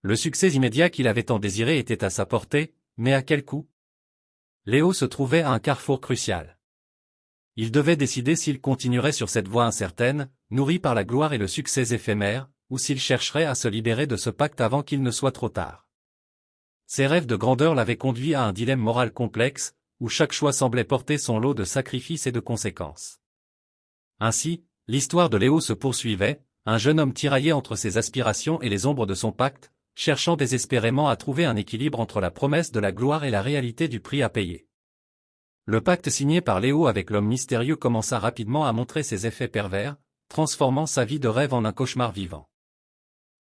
Le succès immédiat qu'il avait tant désiré était à sa portée, mais à quel coût? Léo se trouvait à un carrefour crucial. Il devait décider s'il continuerait sur cette voie incertaine, nourrie par la gloire et le succès éphémère, ou s'il chercherait à se libérer de ce pacte avant qu'il ne soit trop tard. Ses rêves de grandeur l'avaient conduit à un dilemme moral complexe, où chaque choix semblait porter son lot de sacrifices et de conséquences. Ainsi, l'histoire de Léo se poursuivait, un jeune homme tiraillé entre ses aspirations et les ombres de son pacte, cherchant désespérément à trouver un équilibre entre la promesse de la gloire et la réalité du prix à payer. Le pacte signé par Léo avec l'homme mystérieux commença rapidement à montrer ses effets pervers, transformant sa vie de rêve en un cauchemar vivant.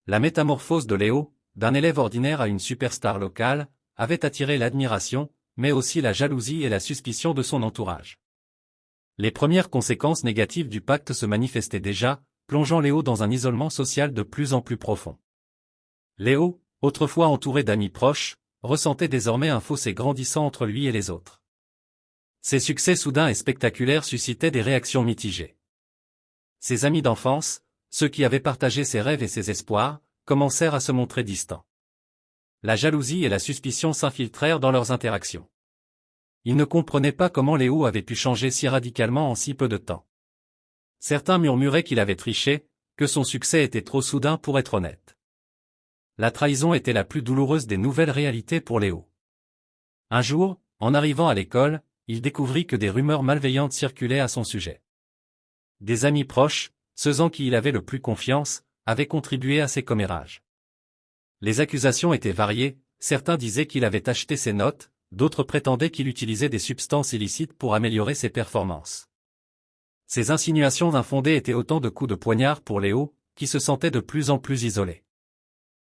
La métamorphose de Léo, d'un élève ordinaire à une superstar locale, avait attiré l'admiration, mais aussi la jalousie et la suspicion de son entourage. Les premières conséquences négatives du pacte se manifestaient déjà, plongeant Léo dans un isolement social de plus en plus profond. Léo, autrefois entouré d'amis proches, ressentait désormais un fossé grandissant entre lui et les autres. Ses succès soudains et spectaculaires suscitaient des réactions mitigées. Ses amis d'enfance, ceux qui avaient partagé ses rêves et ses espoirs, commencèrent à se montrer distants. La jalousie et la suspicion s'infiltrèrent dans leurs interactions. Ils ne comprenaient pas comment Léo avait pu changer si radicalement en si peu de temps. Certains murmuraient qu'il avait triché, que son succès était trop soudain pour être honnête. La trahison était la plus douloureuse des nouvelles réalités pour Léo. Un jour, en arrivant à l'école, il découvrit que des rumeurs malveillantes circulaient à son sujet. Des amis proches, ceux en qui il avait le plus confiance, avaient contribué à ses commérages. Les accusations étaient variées, certains disaient qu'il avait acheté ses notes, d'autres prétendaient qu'il utilisait des substances illicites pour améliorer ses performances. Ces insinuations infondées étaient autant de coups de poignard pour Léo, qui se sentait de plus en plus isolé.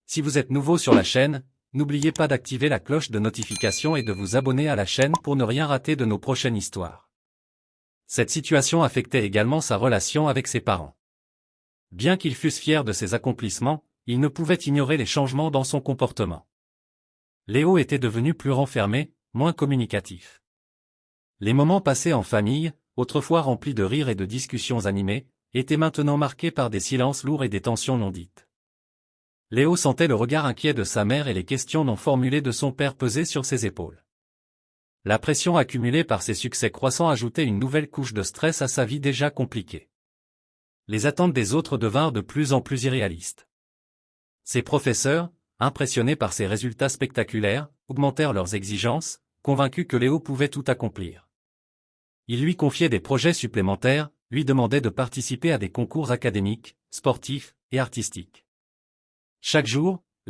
Si vous êtes nouveau sur la chaîne, n'oubliez pas d'activer la cloche de notification et de vous abonner à la chaîne pour ne rien rater de nos prochaines histoires. Cette situation affectait également sa relation avec ses parents. Bien qu'ils fussent fiers de ses accomplissements, ils ne pouvaient ignorer les changements dans son comportement. Léo était devenu plus renfermé, moins communicatif. Les moments passés en famille, autrefois remplis de rires et de discussions animées, étaient maintenant marqués par des silences lourds et des tensions non dites. Léo sentait le regard inquiet de sa mère et les questions non formulées de son père peser sur ses épaules. La pression accumulée par ses succès croissants ajoutait une nouvelle couche de stress à sa vie déjà compliquée. Les attentes des autres devinrent de plus en plus irréalistes. Ses professeurs, impressionnés par ses résultats spectaculaires, augmentèrent leurs exigences, convaincus que Léo pouvait tout accomplir. Ils lui confiaient des projets supplémentaires, lui demandaient de participer à des concours académiques, sportifs et artistiques. Chaque jour,